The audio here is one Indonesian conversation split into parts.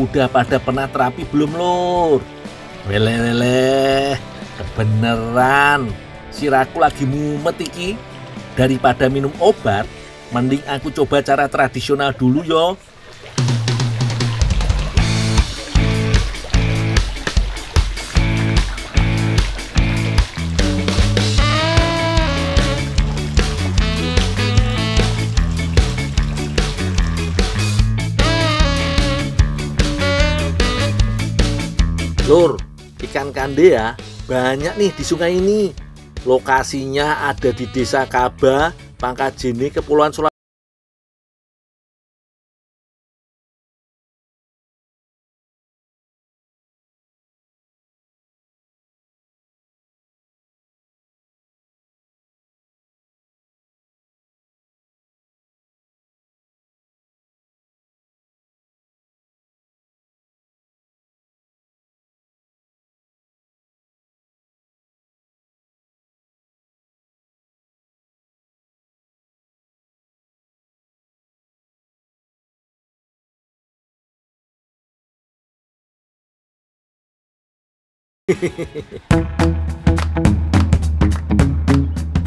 Udah pada pernah terapi belum, Lur? Weleh, kebeneran. Siraku lagi mumet iki. Daripada minum obat, mending aku coba cara tradisional dulu yo. Lur, ikan kandea banyak nih di sungai ini. Lokasinya ada di Desa Kaba, Pangkajene, Kepulauan Sulawesi.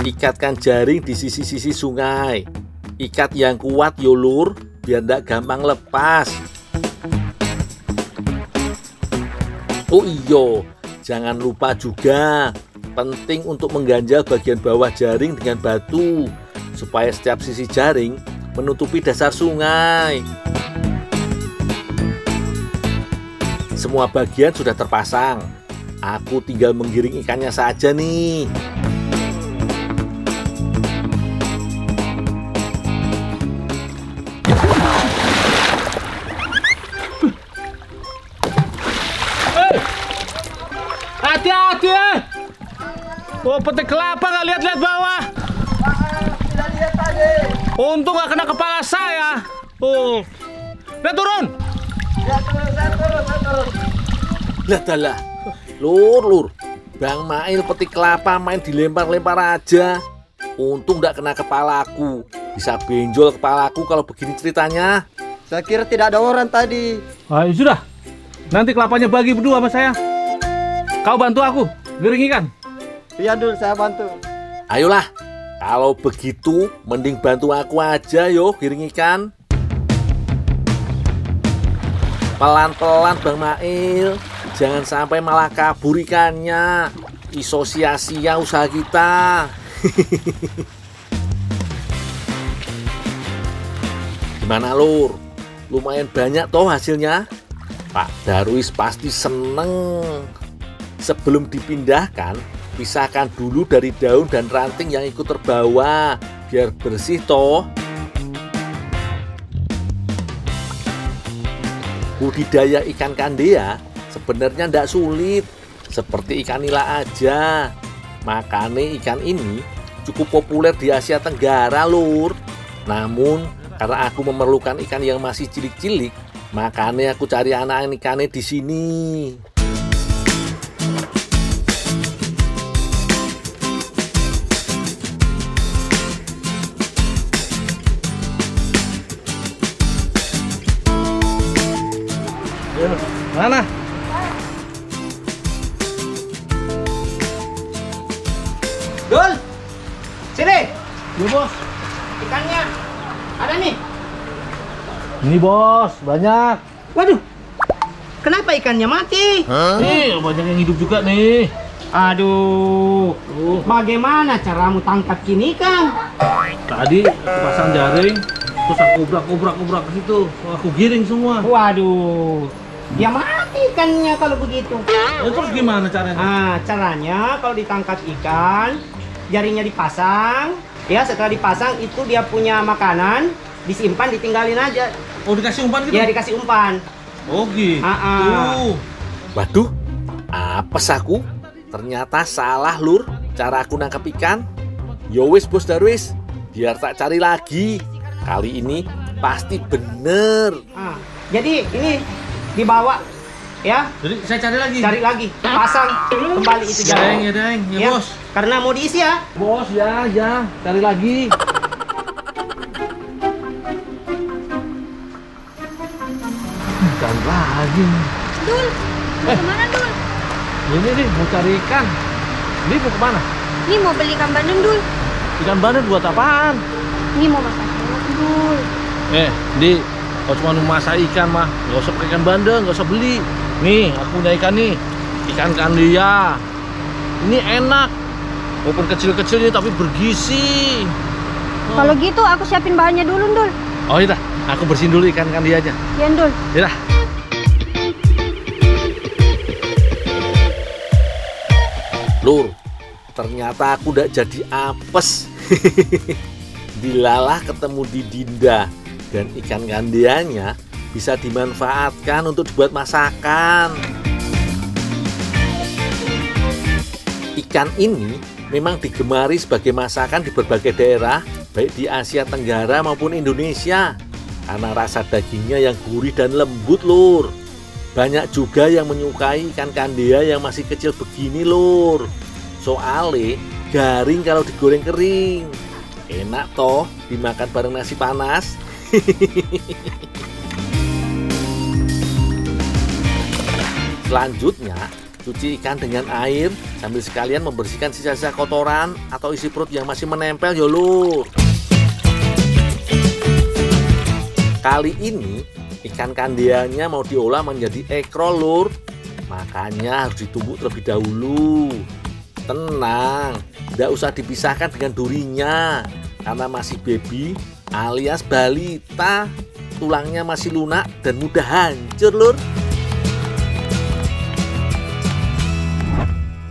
Ikatkan jaring di sisi-sisi sungai. Ikat yang kuat yo, Lur, biar ndak gampang lepas. Oh iyo, jangan lupa juga, penting untuk mengganjal bagian bawah jaring dengan batu, supaya setiap sisi jaring menutupi dasar sungai. Semua bagian sudah terpasang. Aku tinggal menggiring ikannya saja nih. Hati-hati! Oh, petik kelapa nggak lihat-lihat bawah. Tidak lihat tadi. Untung nggak kena kepala saya. Oh, lihat turun. Ya, turun. Lah. Lur, Bang Mail petik kelapa main dilempar-lempar aja. Untung nggak kena kepalaku. Bisa benjol kepalaku kalau begini ceritanya. Saya kira tidak ada orang tadi. Ayo sudah. Nanti kelapanya bagi berdua sama saya. Kau bantu aku giring ikan. Iya dulu, saya bantu. Ayolah, kalau begitu mending bantu aku aja yo giring ikan. Pelan-pelan Bang Mail. Jangan sampai malah kabur ikannya. Iso sia-sia usaha kita. Gimana, Lur? Lumayan banyak toh hasilnya. Pak Darwis pasti seneng. Sebelum dipindahkan, pisahkan dulu dari daun dan ranting yang ikut terbawa, biar bersih toh. Budidaya ikan kandea sebenarnya tidak sulit, seperti ikan nila aja. Makanya ikan ini cukup populer di Asia Tenggara, Lur. Namun, karena aku memerlukan ikan yang masih cilik-cilik, makanya aku cari anak ikannya di sini. Mana? Dul, sini. Ya bos. Ikannya ada nih. Ini bos, banyak. Waduh, kenapa ikannya mati? Nih, banyak yang hidup juga nih. Aduh, bagaimana caramu tangkap kini ikan? Tadi aku pasang jaring, terus aku obrak ke situ. Aku giring semua. Waduh, dia mati ikannya kalau begitu. Ya, terus gimana caranya? Nah, caranya kalau ditangkap ikan, jaringnya dipasang. Ya, setelah dipasang itu dia punya makanan, disimpan, ditinggalin aja. Oh, dikasih umpan gitu? Ya, dikasih umpan. Oh gitu. Waduh, apes aku? Ternyata salah, Lur, cara aku nangkap ikan. Yowis Bos Darwis, biar tak cari lagi. Kali ini pasti bener. Nah, jadi ini dibawa, ya. Jadi saya cari lagi. Cari lagi, pasang kembali itu jaring. Ya, Deng. Ya, bos. Karena mau diisi ya. Bos, ya, cari lagi. Cari lagi. lagi nih. Dul, mau kemana Dul? Ini nih mau cari ikan. Ini mau kemana? Nih mau beli ikan bandeng Dul. Ikan bandeng buat apaan? Nih mau masak enak Dul. Di, kalau cuma mau masak ikan mah nggak usah pakai ikan bandeng, nggak usah beli. Nih, aku punya ikan nih, ikan kandia. Ini enak, walaupun kecil-kecil ini tapi bergizi. Kalau gitu aku siapin bahannya dulu Dul. Oh iya, aku bersihin dulu ikan kandianya. Iya Dul. Iya. Lur, ternyata aku udah jadi apes. Dilalah ketemu di Dinda, dan ikan kandianya bisa dimanfaatkan untuk dibuat masakan. Ikan ini memang digemari sebagai masakan di berbagai daerah, baik di Asia Tenggara maupun Indonesia, karena rasa dagingnya yang gurih dan lembut, Lur. Banyak juga yang menyukai ikan kandia yang masih kecil begini, Lur. Soalnya garing kalau digoreng kering. Enak toh dimakan bareng nasi panas. Selanjutnya, cuci ikan dengan air sambil sekalian membersihkan sisa-sisa kotoran atau isi perut yang masih menempel ya Lur. Kali ini ikan kandianya mau diolah menjadi ekrol, Lur. Makanya harus ditumbuk terlebih dahulu. Tenang, tidak usah dipisahkan dengan durinya, karena masih baby alias balita. Tulangnya masih lunak dan mudah hancur, Lur.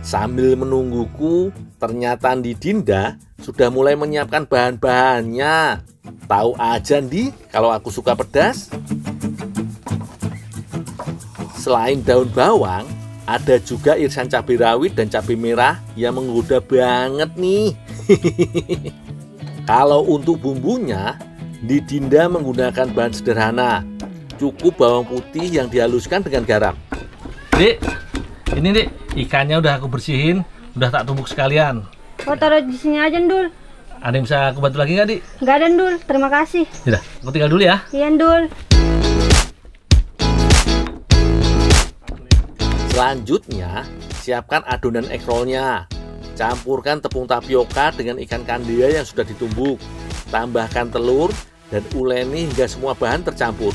Sambil menungguku, ternyata Di Dinda sudah mulai menyiapkan bahan-bahannya. Tahu aja Di, kalau aku suka pedas. Selain daun bawang, ada juga irisan cabai rawit dan cabai merah yang menggoda banget nih. Kalau untuk bumbunya, Di Dinda menggunakan bahan sederhana. Cukup bawang putih yang dihaluskan dengan garam. Dik, ini Dik, ikannya udah aku bersihin, udah tak tumbuk sekalian. Oh, taruh di sini aja Dul. Ada yang bisa aku bantu lagi nggak, Dik? Nggak ada Dul, terima kasih. Yaudah, aku tinggal dulu ya. Iya Dul. Selanjutnya, siapkan adonan ekrolnya. Campurkan tepung tapioka dengan ikan kandia yang sudah ditumbuk. Tambahkan telur dan uleni hingga semua bahan tercampur.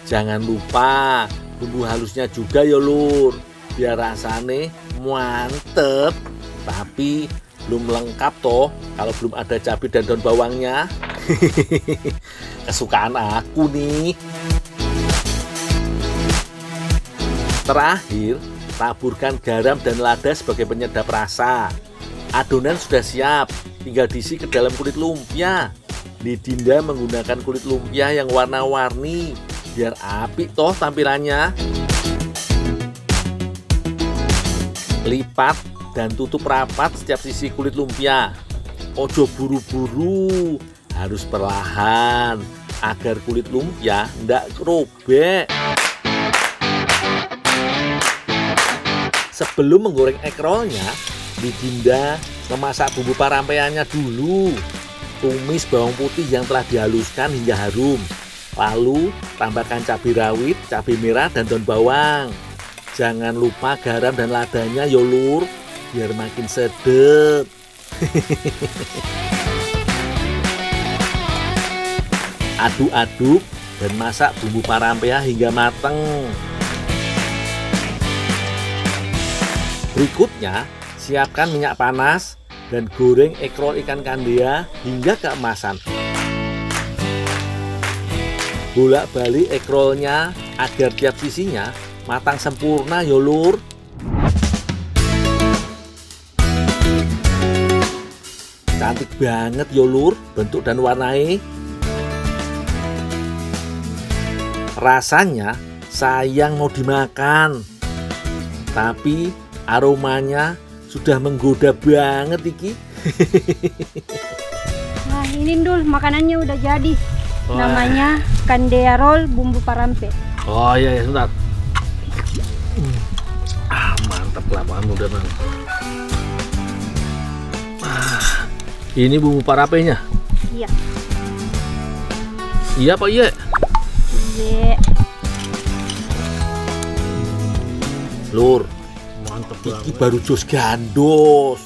Jangan lupa bumbu halusnya juga ya Lur, biar rasanya mantep. Tapi belum lengkap toh kalau belum ada cabai dan daun bawangnya. Kesukaan aku nih. Terakhir, taburkan garam dan lada sebagai penyedap rasa. Adonan sudah siap, tinggal diisi ke dalam kulit lumpia. Di Dinda menggunakan kulit lumpia yang warna-warni, biar apik toh tampilannya. Lipat dan tutup rapat setiap sisi kulit lumpia. Ojo buru-buru, harus perlahan agar kulit lumpia tidak robek. Sebelum menggoreng ekrolnya, Di Dinda memasak bumbu parampeyanya dulu. Tumis bawang putih yang telah dihaluskan hingga harum. Lalu tambahkan cabai rawit, cabai merah, dan daun bawang. Jangan lupa garam dan ladanya ya Lur, biar makin sedap. Aduk-aduk dan masak bumbu parampea hingga matang. Berikutnya, siapkan minyak panas dan goreng ekrol ikan kandia hingga keemasan. Bolak-balik ekrolnya agar tiap sisinya matang sempurna ya Lur. Cantik banget ya Lur bentuk dan warnanya. Rasanya sayang mau dimakan, tapi aromanya sudah menggoda banget iki. Nah ini Dul, makanannya udah jadi. Wah. Namanya Kandia Roll bumbu parampe. Oh iya, sebentar. Mantap kelamaan udah bang. Ini bumbu parapenya. Iya. Iya Pak, iya. Iya. Lur, Mantep iki banget. baru jos gandos.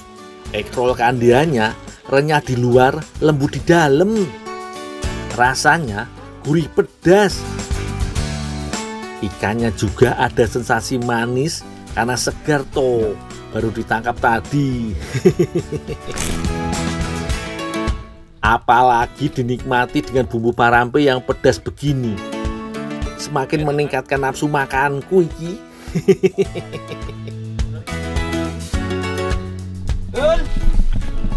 Ekrol kandiannya renyah di luar, lembut di dalam. Rasanya gurih pedas. Ikannya juga ada sensasi manis karena segar toh, baru ditangkap tadi. Apalagi dinikmati dengan bumbu parampe yang pedas begini. Semakin meningkatkan nafsu makanku iki.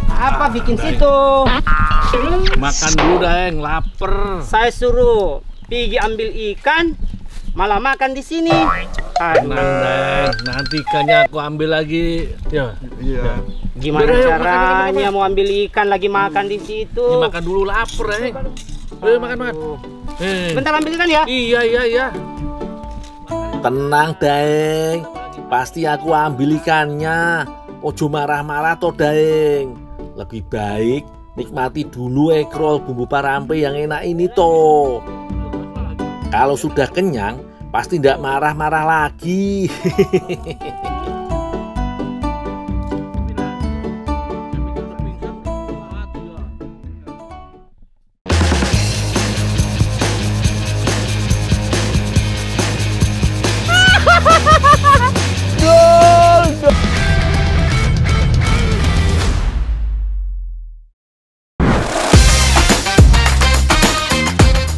Apa bikin situ? Makan dulu Deng, lapar. Saya suruh pergi ambil ikan, malah makan di sini. Tenang Deng, nanti ikannya aku ambil lagi. Ya, Gimana Udah, caranya mau ambil ikan lagi makan di situ? ini makan dulu lapar Deng. Makan. Bentar ambil ikan ya. Iya. Tenang Daeng, pasti aku ambil ikannya. Ojo marah-marah toh Daeng. Lebih baik nikmati dulu ekrol bumbu parampe yang enak ini toh. Kalau sudah kenyang, pasti tidak marah-marah lagi.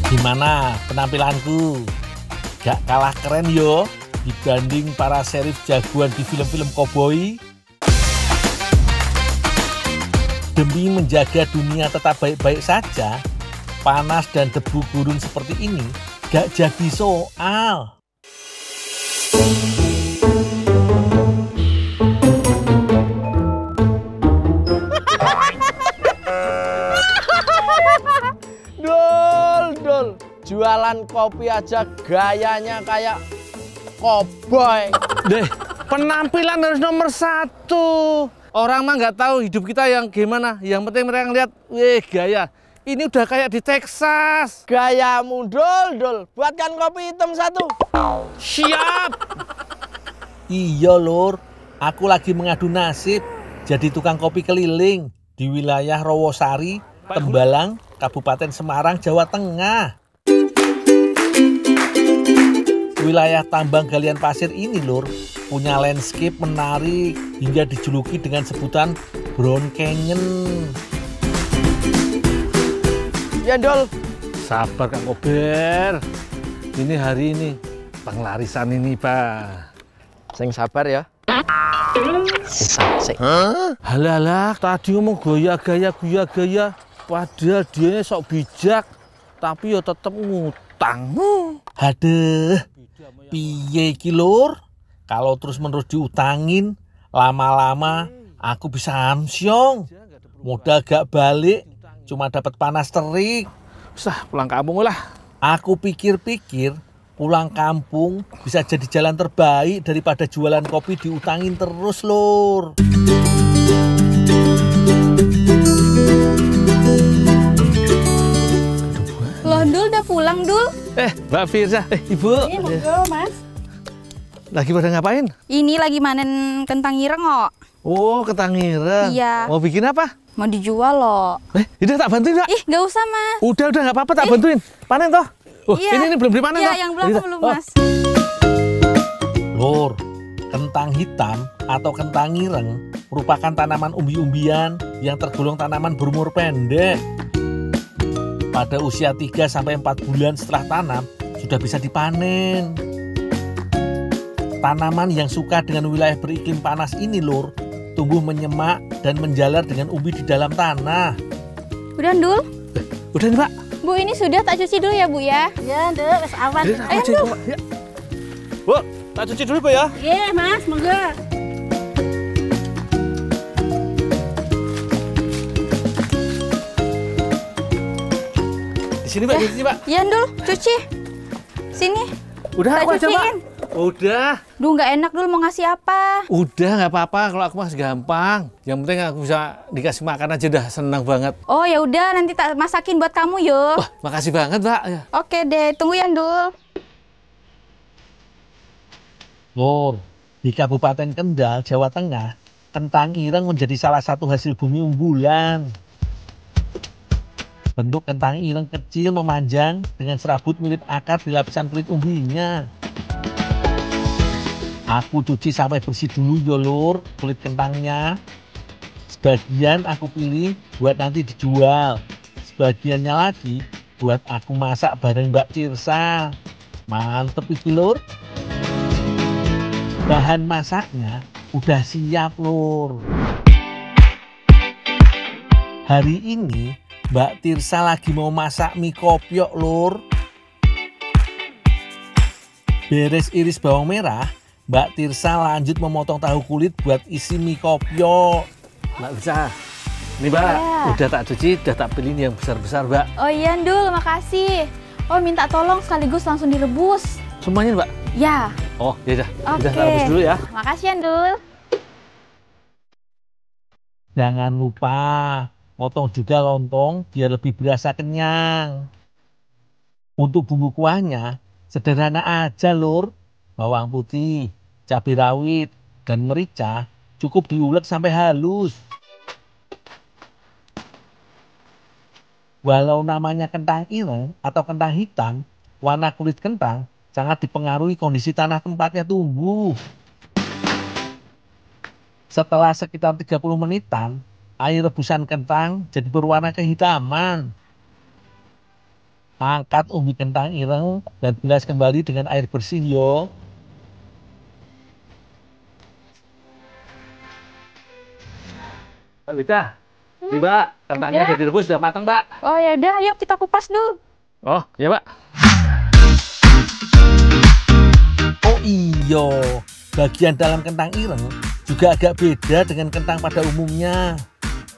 Gimana penampilanku? Gak kalah keren yo dibanding para serif jagoan di film-film koboi. Demi menjaga dunia tetap baik-baik saja, panas dan debu gurun seperti ini gak jadi soal. Dul, jualan kopi aja gayanya kayak koboi. Deh, penampilan harus nomor 1. Orang mah nggak tahu hidup kita yang gimana. Yang penting mereka ngeliat, weh gaya. Ini udah kayak di Texas. Gayamu Dul, buatkan kopi hitam 1. Siap. Iya lur, aku lagi mengadu nasib jadi tukang kopi keliling di wilayah Rawasari, Tembalang, Kabupaten Semarang, Jawa Tengah. Wilayah tambang galian pasir ini lur, punya landscape menarik hingga dijuluki dengan sebutan Brown Canyon. Ya Dul, Sabar Kang Kober. Ini hari ini penglarisan ini Pak. sing sabar ya. Halah, tadi ngomong gaya. Padahal dia sok bijak, tapi ya tetep ngutang. Hadeh, piye iki lur? Kalau terus-menerus diutangin, lama-lama aku bisa amsyong. Modal gak balik, cuma dapat panas terik. Usah pulang kampung lah. Aku pikir-pikir, pulang kampung bisa jadi jalan terbaik daripada jualan kopi diutangin terus lur. Loh Dul, udah pulang Dul? Mbak Firza, Ibu. Ini monggo mas. Lagi pada ngapain? Ini lagi manen kentang ireng kok. Oh, ketangireng. Iya. Mau bikin apa? Mau dijual loh. Udah tak bantuin, Mbak. Ih, gak usah mas. Udah nggak apa-apa, tak bantuin. Panen toh? Oh, Iya. ini belum dipanen Iya, toh? yang belakang Udah. belum Oh, mas. Lur, kentang hitam atau kentang ireng merupakan tanaman umbi-umbian yang tergolong tanaman berumur pendek. Pada usia 3-4 bulan setelah tanam, sudah bisa dipanen. Tanaman yang suka dengan wilayah beriklim panas ini lur, tumbuh menyemak dan menjalar dengan umbi di dalam tanah. Udah Dul? Udah nih, Pak. Bu, ini sudah tak cuci dulu ya Bu ya? Ya dek, wes awan. Ayo Dul. Bu, tak cuci dulu, Bu ya. Iya mas, monggo. Di sini, Pak, di sini, Pak. Iya Dul, cuci. Sini. Udah, Tak aku aja, Pak. cuciin. Udah. Duh, nggak enak Dul, mau ngasih apa? Udah, nggak apa-apa. Kalau aku masih gampang. Yang penting aku bisa dikasih makan aja udah senang banget. Oh ya udah, nanti tak masakin buat kamu yuk. Wah, makasih banget, Pak. Ya. Oke deh, tunggu ya Dul. Lur, Di Kabupaten Kendal, Jawa Tengah, kentang ireng menjadi salah satu hasil bumi unggulan. Bentuk kentang ireng kecil memanjang dengan serabut mirip akar di lapisan kulit umbinya. Aku cuci sampai bersih dulu ya lur kulit kentangnya. Sebagian aku pilih buat nanti dijual. Sebagiannya lagi buat aku masak bareng Mbak Tirsa. Mantep itu lur. Bahan masaknya udah siap lur. Hari ini Mbak Tirsa lagi mau masak mie kopyok lur. Beres iris bawang merah, Mbak Tirsa lanjut memotong tahu kulit buat isi mie kopyok. Mbak Tirsa, ini Mbak, udah tak cuci, udah tak pilih yang besar-besar Mbak. Oh iya Ndul, makasih. Oh minta tolong sekaligus langsung direbus. Semuanya Mbak? Ya. Oh ya udah, Oke. udah tak rebus dulu ya. Makasih ya Ndul. Jangan lupa potong juga lontong biar lebih berasa kenyang. Untuk bumbu kuahnya sederhana aja lur. Bawang putih, cabai rawit, dan merica cukup diulek sampai halus. Walau namanya kentang ireng atau kentang hitam, warna kulit kentang sangat dipengaruhi kondisi tanah tempatnya tumbuh. Setelah sekitar 30 menitan, air rebusan kentang jadi berwarna kehitaman. Angkat umbi kentang ireng dan bilas kembali dengan air bersih yo. Mbak Wita, ini Mbak, kentangnya udah direbus, udah matang Mbak. Oh ya udah, yuk kita kupas dulu. Oh ya Mbak. Oh iyo, bagian dalam kentang ireng juga agak beda dengan kentang pada umumnya.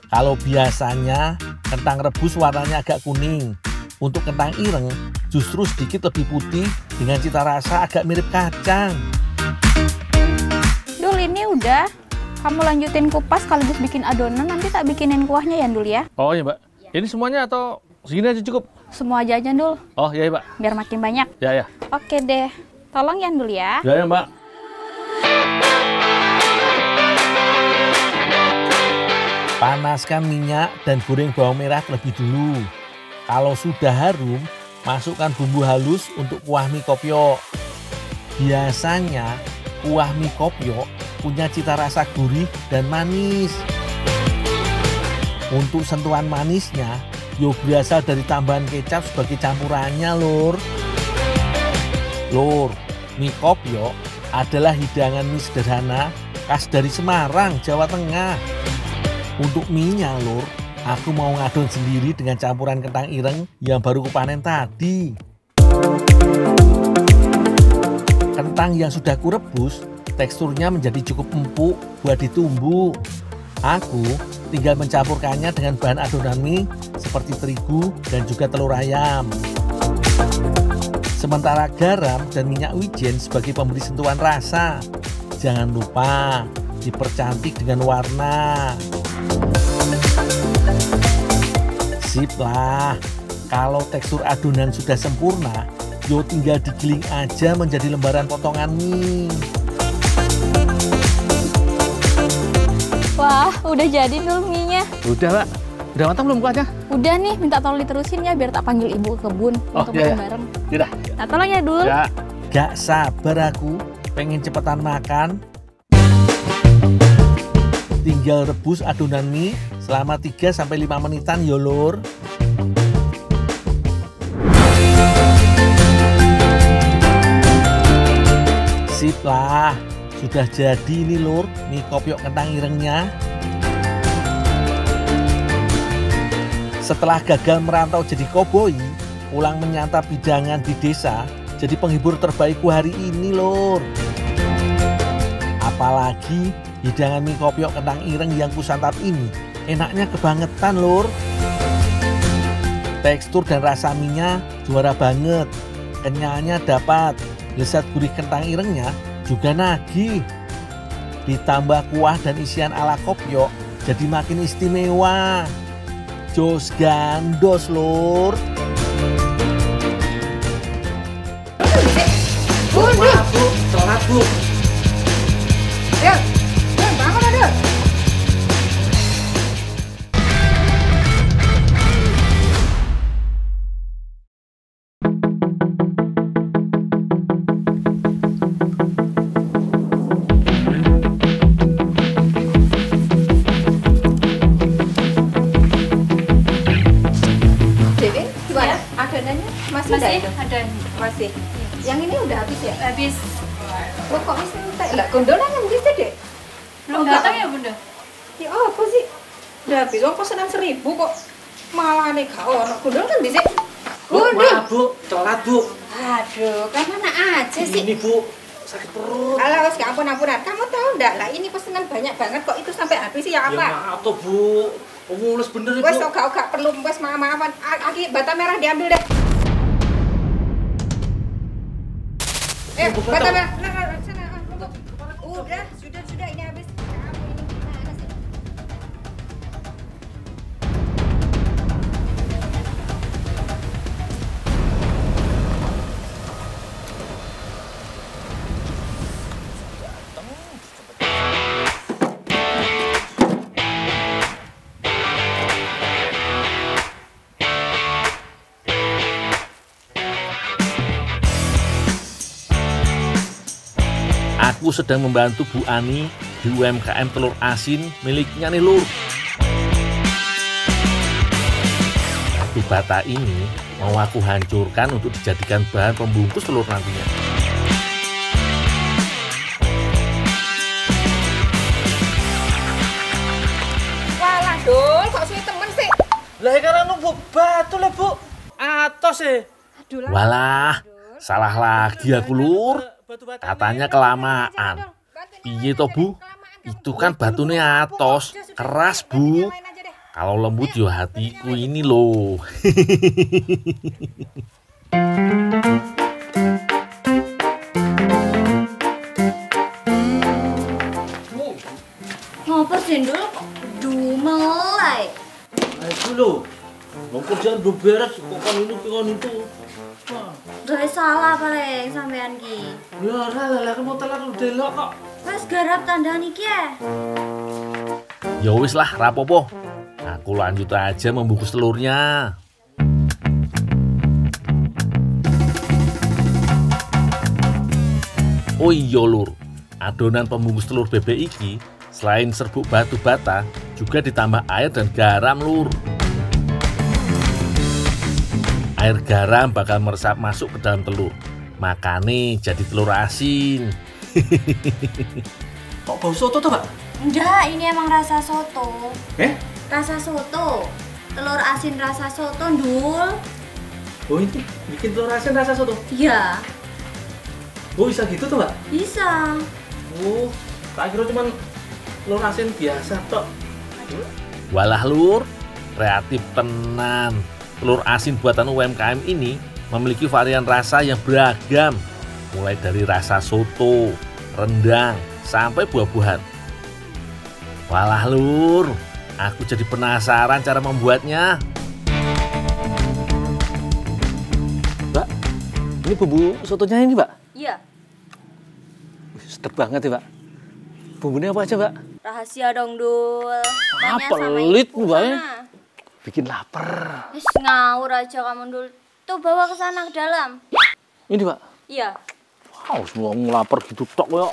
Kalau biasanya kentang rebus warnanya agak kuning. Untuk kentang ireng justru sedikit lebih putih dengan cita rasa agak mirip kacang. Dul ini udah. Kamu lanjutin kupas sekaligus bikin adonan, nanti tak bikinin kuahnya ya Ndul ya. Oh iya Mbak, ini semuanya atau segini aja cukup? Semua aja Ndul, Oh iya Mbak. biar makin banyak. Ya ya. Oke deh, tolong ya Ndul ya. Ya ya Mbak. Panaskan minyak dan goreng bawang merah terlebih dulu. Kalau sudah harum, masukkan bumbu halus untuk kuah mie kopyok. Biasanya kuah mie kopyok punya cita rasa gurih dan manis. Untuk sentuhan manisnya, yo berasal dari tambahan kecap sebagai campurannya lur. Lur, mie kopyok adalah hidangan mie sederhana khas dari Semarang, Jawa Tengah. Untuk mie-nya lur, aku mau ngadon sendiri dengan campuran kentang ireng yang baru kupanen tadi. Kentang yang sudah kurebus, teksturnya menjadi cukup empuk buat ditumbuk. Aku tinggal mencampurkannya dengan bahan adonan mie seperti terigu dan juga telur ayam. Sementara garam dan minyak wijen sebagai pemberi sentuhan rasa. Jangan lupa dipercantik dengan warna. Sip lah, kalau tekstur adonan sudah sempurna, yo tinggal digiling aja menjadi lembaran potongan mie. Wah, udah jadi Ndul mie-nya. Udah Mbak, udah matang belum kuahnya? Udah nih, minta tolong diterusin ya biar tak panggil ibu ke kebun untuk iya, makan iya. bareng. Yaudah. Nah, tolong ya Dul. Ya. Gak sabar aku, pengen cepetan makan. Tinggal rebus adonan mie selama 3-5 menitan yo lur. Sip lah, sudah jadi ini lur mie kopyok kentang irengnya. Setelah gagal merantau jadi koboi, pulang menyantap hidangan di desa, jadi penghibur terbaikku hari ini lur. Apalagi hidangan mie kopyok kentang ireng yang kusantap ini enaknya kebangetan lur. Tekstur dan rasa mie-nya juara banget. Kenyalnya dapat, lezat gurih kentang irengnya juga nagih. Ditambah kuah dan isian ala kopyok jadi makin istimewa. Jos gandos lur. Maaf Bu, sholat Bu. Masih. Yang ini udah habis ya? Habis. Loh kok masih entek? Lah gondola kan bisa deh. Belum datang ya Bunda? Ya apa sih? Udah habis, wong pesanan 1000 kok malah aneh gak ono. Gondola kan bisa. Maaf Bu, telat Bu. Aduh, kan mana aja sih? Ini Bu, sakit perut. Alah wes gak ampun-ampunan. Kamu tahu enggak lah ini pesanan banyak banget kok itu sampai habis ya apa? Ya maaf toh Bu. Mules bener Ibu. Wes ogak perlu wes maaf-maafan. Aki bata merah diambil deh. Bata merah. Nah, sana. Udah, sudah ini habis. Kamu ini gimana sih? Aku sedang membantu Bu Ani di UMKM telur asin miliknya nih Lur. Batu bata ini mau aku hancurkan untuk dijadikan bahan pembungkus telur nantinya. Walah dol, kok suwe temen sih? Lah karena nunggu batu lah Bu. Atos sih. Aduh lah. Walah, salah lagi aku Lur. Katanya kelamaan. Iya toh Bu, itu kan batunya atos, keras Bu. Kalau lembut yo hatiku ini loh. Ngapa sih dulu kok dumelai? Ayo lho. Mau kerjaan belum beres, kok kan ini itu. Wah. Udah salah paling sampean ki. Ya lah kamu telat udah delok kok. Wes garap tandaan iki ya. Ya wis lah, rapopo. Aku lanjut aja membungkus telurnya. Oh iya Lur, adonan pembungkus telur bebek iki selain serbuk batu bata juga ditambah air dan garam Lur. Air garam bakal meresap masuk ke dalam telur, makanya jadi telur asin. Kok bau soto tuh, Pak? Enggak, ini emang rasa soto. Rasa soto. Telur asin rasa soto, Ndul. Oh itu bikin telur asin rasa soto. Iya, Oh bisa gitu tuh Pak? bisa. Oh, tak kira cuman telur asin biasa tok. Walah Lur, kreatif tenan. Telur asin buatan UMKM ini memiliki varian rasa yang beragam, mulai dari rasa soto, rendang, sampai buah-buahan. Walah Lur, aku jadi penasaran cara membuatnya. Mbak, ini bumbu sotonya ini, Mbak? Iya, Sedap banget ya, Mbak. Bumbunya apa aja, Mbak? rahasia dong, Dul. Ah, Tanya sama pelit, ibu Mbak, ya. sana. Bikin lapar. Wis ngawur aja kamu, Dul. Tuh bawa ke sana ke dalam. Ini, Mbak. Iya. Wow, semua ngelapar gitu tok ya.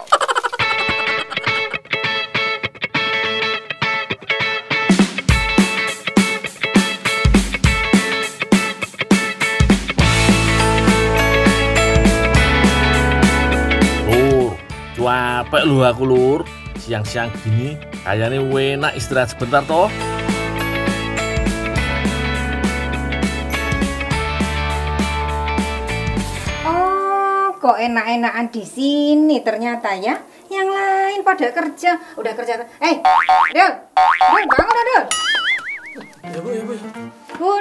Lur, capek lu aku Lur. Siang-siang gini kayaknya enak istirahat sebentar toh. Oh, kok enak-enakan di sini ternyata ya. Yang lain pada kerja, udah kerja. Dul, bangun Dul. Ya Bu.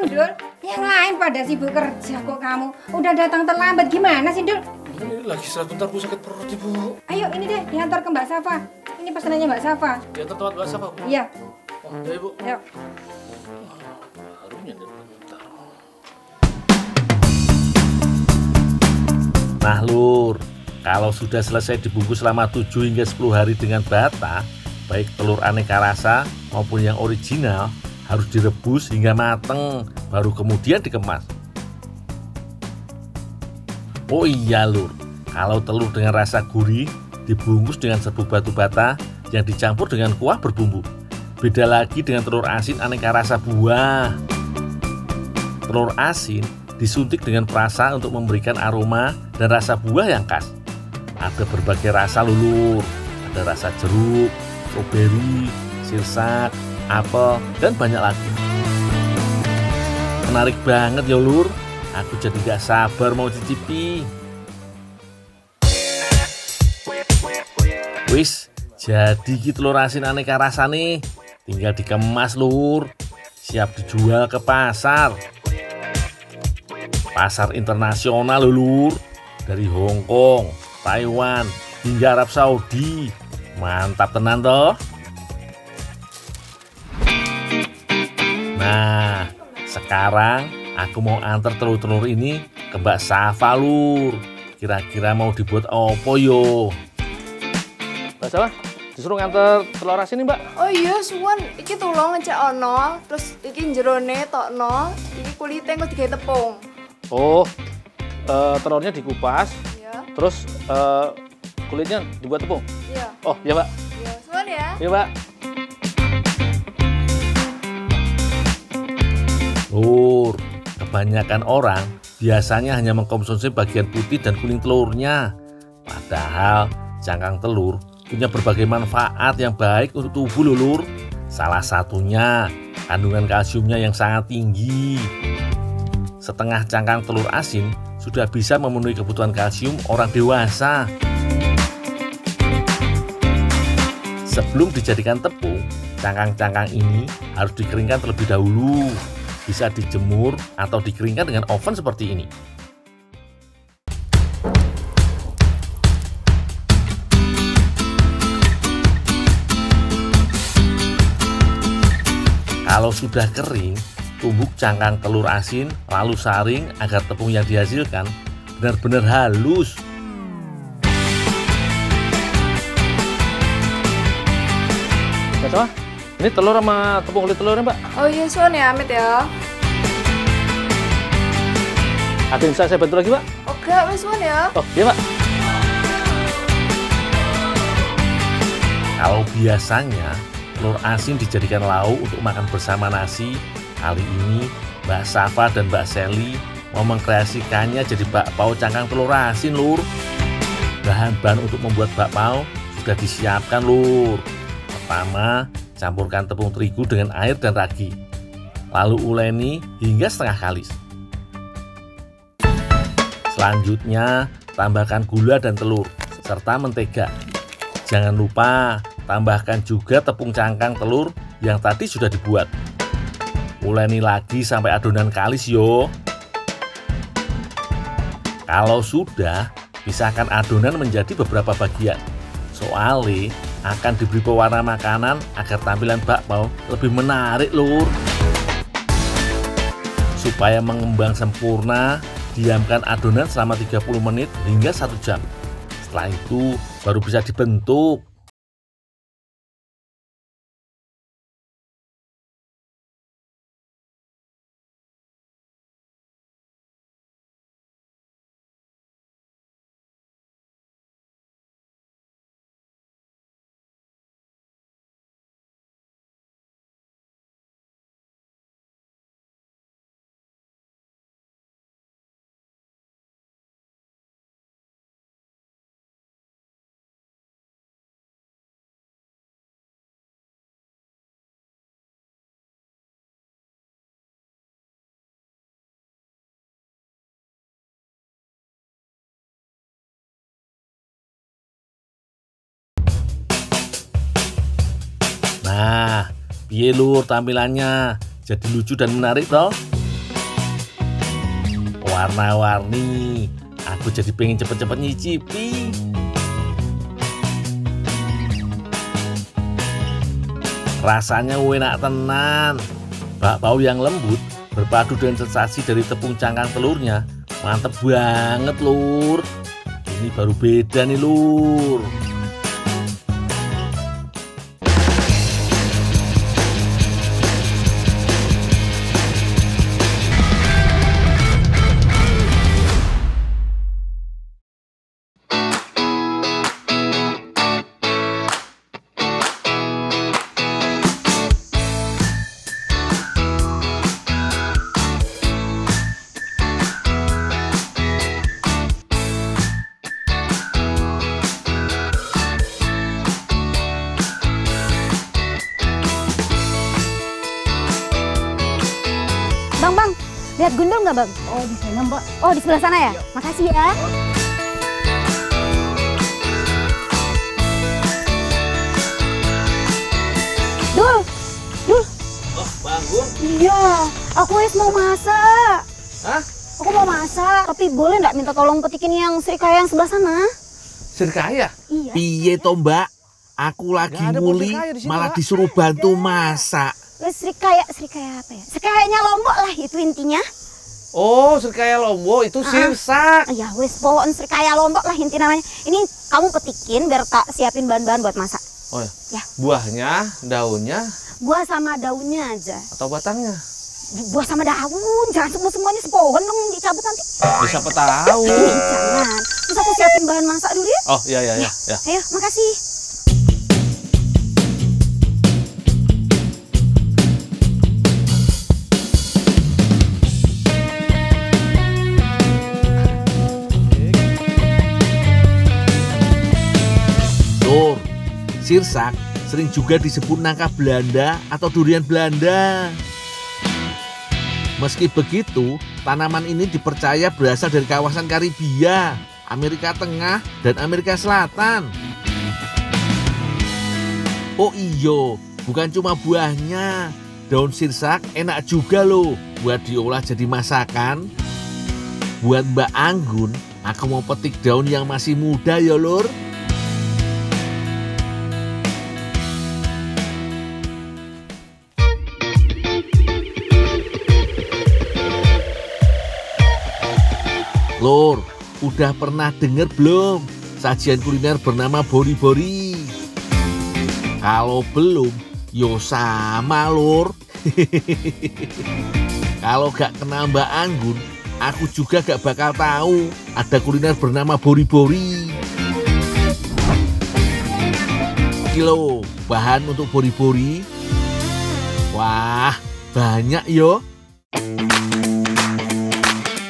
Dul, yang lain pada sibuk kerja kok kamu. Udah datang terlambat gimana sih, Dul? Ini lagi istirahat bentar Bu, sakit perut Ibu. Ayo ini deh diantar ke Mbak Safa. Ini pesanannya Mbak Safa. Ya tempat bahasa Pak Bu. Iya, Oh, ya Ibu. yuk. Harusnya bentar. Nah Lur, kalau sudah selesai dibungkus selama 7 hingga 10 hari dengan bata, baik telur aneka rasa maupun yang original, harus direbus hingga mateng, baru kemudian dikemas. Oh iya Lur, kalau telur dengan rasa gurih dibungkus dengan serbuk batu bata yang dicampur dengan kuah berbumbu. Beda lagi dengan telur asin aneka rasa buah. Telur asin disuntik dengan perasa untuk memberikan aroma dan rasa buah yang khas. Ada berbagai rasa lulur, ada rasa jeruk, stroberi, sirsak, apel, dan banyak lagi. Menarik banget ya lur, aku jadi gak sabar mau cicipi. Wis, jadi gitu telur asin aneka rasa nih, tinggal dikemas lur, siap dijual ke pasar. Pasar internasional lur, dari Hong Kong, Taiwan, hingga Arab Saudi. Mantap tenan toh. Nah, sekarang aku mau antar telur-telur ini ke Mbak Safa lur. Kira-kira mau dibuat apa yo? Mbak Safa, disuruh nganter telur asin nih Mbak. Oh iya, suwun. Iki tulung ngecek ono, terus iki jerone tokno, iki kulite engko digawe tepung. Oh, telurnya dikupas, Iya. terus kulitnya dibuat tepung. Iya. Oh, iya Mbak. Iya, suwun ya. Iya Mbak. Lur, kebanyakan orang biasanya hanya mengkonsumsi bagian putih dan kuning telurnya. Padahal cangkang telur punya berbagai manfaat yang baik untuk tubuh lur. Salah satunya kandungan kalsiumnya yang sangat tinggi. Setengah cangkang telur asin sudah bisa memenuhi kebutuhan kalsium orang dewasa. Sebelum dijadikan tepung, cangkang-cangkang ini harus dikeringkan terlebih dahulu. Bisa dijemur atau dikeringkan dengan oven seperti ini. Kalau sudah kering, tumbuk cangkang telur asin, lalu saring agar tepung yang dihasilkan benar-benar halus. Mbak Safa, ini telur sama tepung kulit telurnya Mbak. Oh iya, suwun ya, Amit ya. Ada yang bisa saya bantu lagi Mbak? Oh enggak, wis suwun ya. Oh iya Mbak. Kalau biasanya telur asin dijadikan lauk untuk makan bersama nasi, kali ini Mbak Safa dan Mbak Sally mau mengkreasikannya jadi bakpao cangkang telur asin lur. Bahan-bahan untuk membuat bakpao sudah disiapkan lur. Pertama, campurkan tepung terigu dengan air dan ragi. Lalu uleni hingga setengah kalis. Selanjutnya, tambahkan gula dan telur, serta mentega. Jangan lupa, tambahkan juga tepung cangkang telur yang tadi sudah dibuat. Uleni lagi sampai adonan kalis yo. Kalau sudah, pisahkan adonan menjadi beberapa bagian. Soalnya akan diberi pewarna makanan agar tampilan bakpao lebih menarik lur. Supaya mengembang sempurna, diamkan adonan selama 30 menit hingga 1 jam. Setelah itu baru bisa dibentuk. Nah, piye lur tampilannya? Jadi lucu dan menarik toh? Warna-warni. Aku jadi pengen cepet-cepet nyicipi. Rasanya enak tenan. Bakpao yang lembut berpadu dengan sensasi dari tepung cangkang telurnya. Mantep banget lur. Ini baru beda nih lur. Lihat gundul nggak, Bang? Oh, di sana, Mbak. Oh, di sebelah sana ya? Makasih ya. Dul. Oh, bangun. Iya, aku mau masak. Hah? Aku mau masak, tapi boleh nggak minta tolong petikin yang Srikaya yang sebelah sana? Srikaya? Iya. Piye to Mbak? Aku lagi Nggak ada nguli Srikaya di sini, malah Mbak. disuruh bantu masak. Srikaya apa ya? Srikayanya Lombok lah itu intinya. Oh, Srikaya Lombok itu sirsak. Ya wes, pokoknya Srikaya Lombok lah inti namanya. Ini kamu petikin biar tak siapin bahan-bahan buat masak. Oh ya. Ya. Buahnya, daunnya, Buah sama daunnya aja. atau batangnya? Buah sama daun, jangan semuanya sepohon dong dicabut nanti. Bisa tahu. Jangan. Terus aku siapin bahan masak dulu ya. Oh, iya. Ayo, makasih. Lur, sirsak sering juga disebut nangka Belanda atau durian Belanda. Meski begitu, tanaman ini dipercaya berasal dari kawasan Karibia, Amerika Tengah, dan Amerika Selatan. Oh iyo, bukan cuma buahnya, daun sirsak enak juga loh buat diolah jadi masakan. Buat Mbak Anggun, aku mau petik daun yang masih muda ya lur. Lur, udah pernah denger belum sajian kuliner bernama bori-bori? Kalau belum, yo sama lur. Kalau gak kenal Mbak Anggun, aku juga gak bakal tahu ada kuliner bernama bori-bori. Kilo bahan untuk bori-bori. Wah, banyak yo.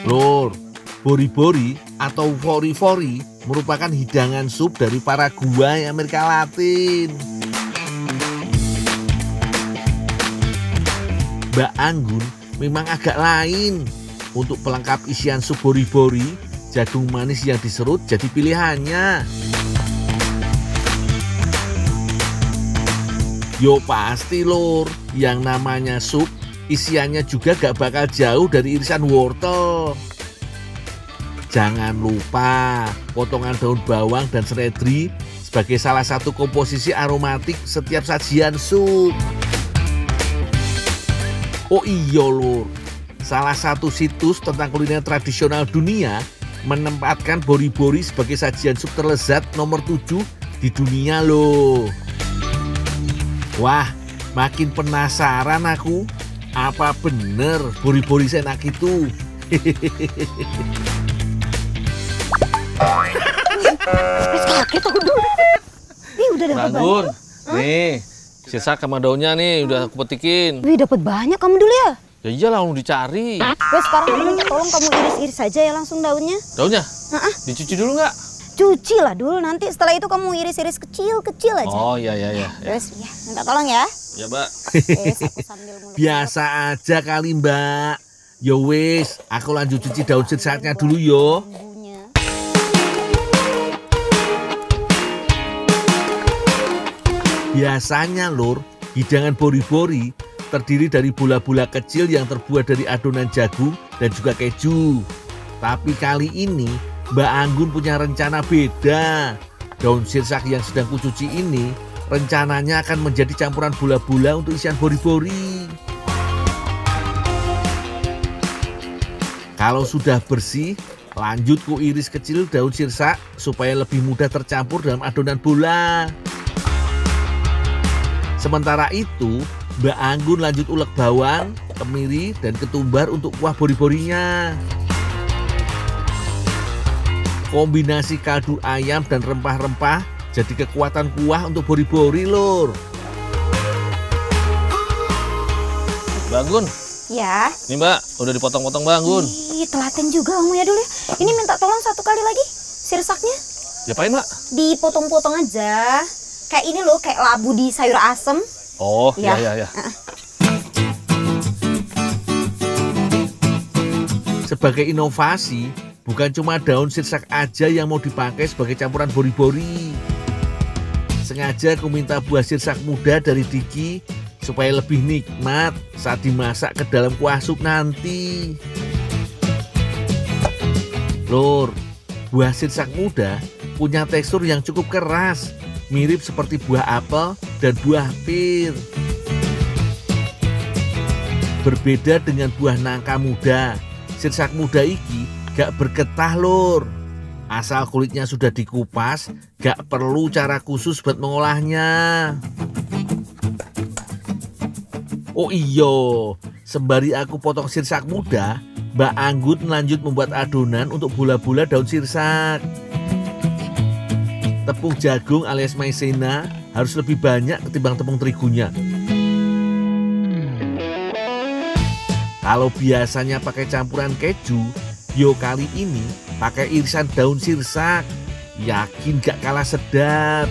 Lur, bori-bori atau fori-fori merupakan hidangan sup dari para gua Amerika Latin. Mbak Anggun memang agak lain. Untuk pelengkap isian sup bori-bori, jagung manis yang diserut jadi pilihannya. Yo pasti lur, yang namanya sup, isiannya juga gak bakal jauh dari irisan wortel. Jangan lupa potongan daun bawang dan seledri sebagai salah satu komposisi aromatik setiap sajian sup. Oh iya lur, salah satu situs tentang kuliner tradisional dunia menempatkan bori-bori sebagai sajian sup terlezat nomor 7 di dunia loh. Wah, makin penasaran aku. Apa bener bori-bori seenak itu? Kaget aku dulu. Nih udah dapat banyak. Bangun. Nih, sirsak sama daunnya nih udah aku petikin. Wih, dapat banyak kamu dulu ya. Ya iyalah, langsung dicari. Wes sekarang aku minta tolong kamu iris-iris saja ya langsung daunnya. Daunnya? Dicuci dulu nggak? Cuci lah dulu, nanti setelah itu kamu iris-iris kecil-kecil aja. Oh iya. Wes, ya, minta tolong ya. Ya Mbak. Wes, aku sambil muluk. Biasa aja kali Mbak. Yo wis, aku lanjut cuci daun sirsaknya dulu yo. Bumbunya. Biasanya lur, hidangan bori-bori terdiri dari bola-bola kecil yang terbuat dari adonan jagung dan juga keju. Tapi kali ini Mbak Anggun punya rencana beda. Daun sirsak yang sedang kucuci ini rencananya akan menjadi campuran bola-bola untuk isian bori-bori. Kalau sudah bersih, lanjut ku iris kecil daun sirsak supaya lebih mudah tercampur dalam adonan bola. Sementara itu, Mbak Anggun lanjut ulek bawang, kemiri, dan ketumbar untuk kuah bori-borinya. Kombinasi kaldu ayam dan rempah-rempah jadi kekuatan kuah untuk bori-bori lur. Bangun. Ya. Nih Mbak, udah dipotong-potong Bangun. Ih, telaten juga kamu ya dulu ya. Ini minta tolong satu kali lagi sirsaknya. Diapain Mbak? Dipotong-potong aja. Kayak ini loh, kayak labu di sayur asem. Oh, Ya. iya. Sebagai inovasi, bukan cuma daun sirsak aja yang mau dipakai sebagai campuran bori-bori. Sengaja aku minta buah sirsak muda dari Diki supaya lebih nikmat saat dimasak ke dalam kuah sup nanti. Lur, buah sirsak muda punya tekstur yang cukup keras, mirip seperti buah apel dan buah pir. Berbeda dengan buah nangka muda, sirsak muda iki gak bergetah lur. Asal kulitnya sudah dikupas, gak perlu cara khusus buat mengolahnya. Oh iyo, sembari aku potong sirsak muda, Mbak Anggun lanjut membuat adonan untuk bola-bola daun sirsak. Tepung jagung alias maizena harus lebih banyak ketimbang tepung terigunya. Kalau biasanya pakai campuran keju, yo kali ini pakai irisan daun sirsak. Yakin gak kalah sedap.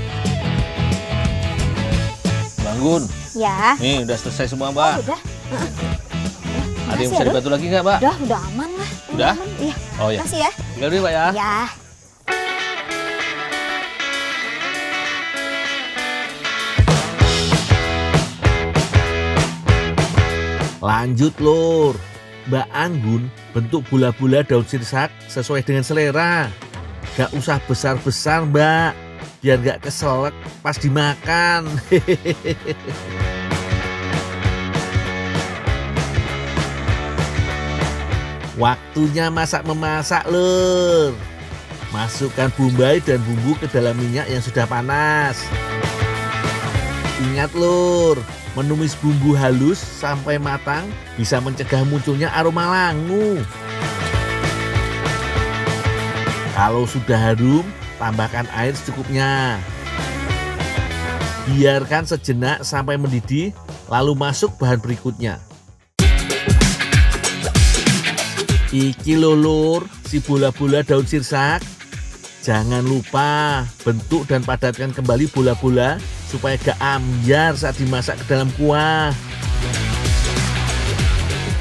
Bangun. Ya. Nih udah selesai semua, Mbak. Oh, udah. Ada yang bisa dibantu lagi nggak, Mbak? Udah aman lah. Udah? Aman. Iya. Oh ya. Makasih ya. Tinggal dulu, Pak ya. Ya. Lanjut lur, Mbak Anggun bentuk bola-bola daun sirsak sesuai dengan selera. Gak usah besar-besar Mbak, biar gak keselak pas dimakan. Waktunya masak-memasak lur. Masukkan bombay dan bumbu ke dalam minyak yang sudah panas. Ingat lur, menumis bumbu halus sampai matang bisa mencegah munculnya aroma langu. Kalau sudah harum, tambahkan air secukupnya. Biarkan sejenak sampai mendidih, lalu masuk bahan berikutnya. Iki lulur, si bola-bola daun sirsak. Jangan lupa bentuk dan padatkan kembali bola-bola supaya gak ambyar saat dimasak ke dalam kuah.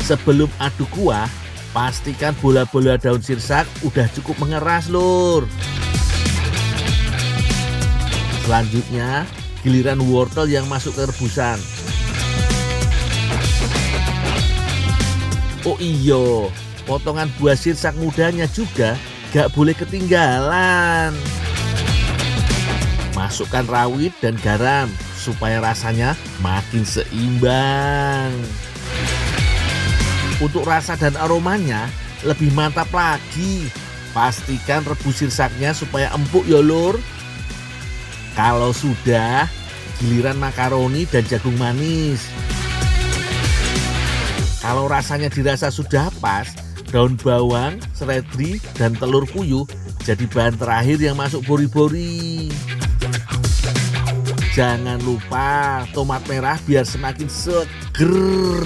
Sebelum aduk kuah, pastikan bola-bola daun sirsak udah cukup mengeras lur. Selanjutnya, giliran wortel yang masuk ke rebusan. Oh iyo, potongan buah sirsak mudanya juga gak boleh ketinggalan. Masukkan rawit dan garam supaya rasanya makin seimbang. Untuk rasa dan aromanya lebih mantap lagi, pastikan rebus sirsaknya supaya empuk ya lur. Kalau sudah, giliran makaroni dan jagung manis. Kalau rasanya dirasa sudah pas, daun bawang, seledri, dan telur puyuh jadi bahan terakhir yang masuk bori-bori. Jangan lupa tomat merah biar semakin seger.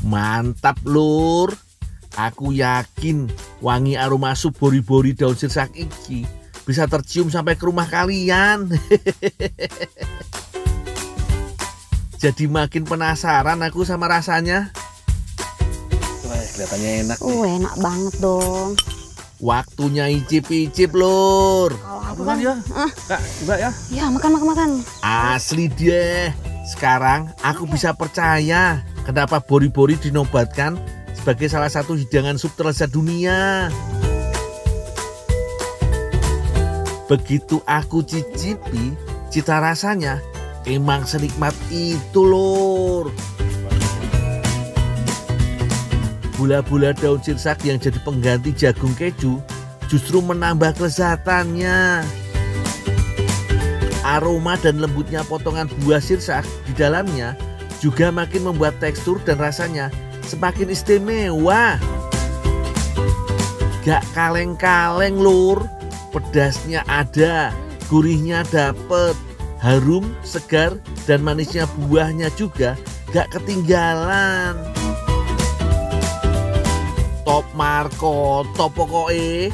Mantap lur. Aku yakin wangi aroma sup bori-bori daun sirsak iki bisa tercium sampai ke rumah kalian. Jadi makin penasaran aku sama rasanya. Wah, kelihatannya enak. Enak banget dong. Waktunya icip-icip lur. Kalau aku Bukan kan, ya? Kak, coba ya. ya makan. Asli deh. Sekarang aku bisa percaya kenapa bori-bori dinobatkan sebagai salah satu hidangan sup terlezat dunia. Begitu aku cicipi, cita rasanya emang senikmat itu lur. Bola-bola daun sirsak yang jadi pengganti jagung keju justru menambah kelezatannya. Aroma dan lembutnya potongan buah sirsak di dalamnya juga makin membuat tekstur dan rasanya semakin istimewa. Gak kaleng-kaleng lur, pedasnya ada, gurihnya dapet, harum, segar, dan manisnya buahnya juga gak ketinggalan. Top Marco, top pokoknya.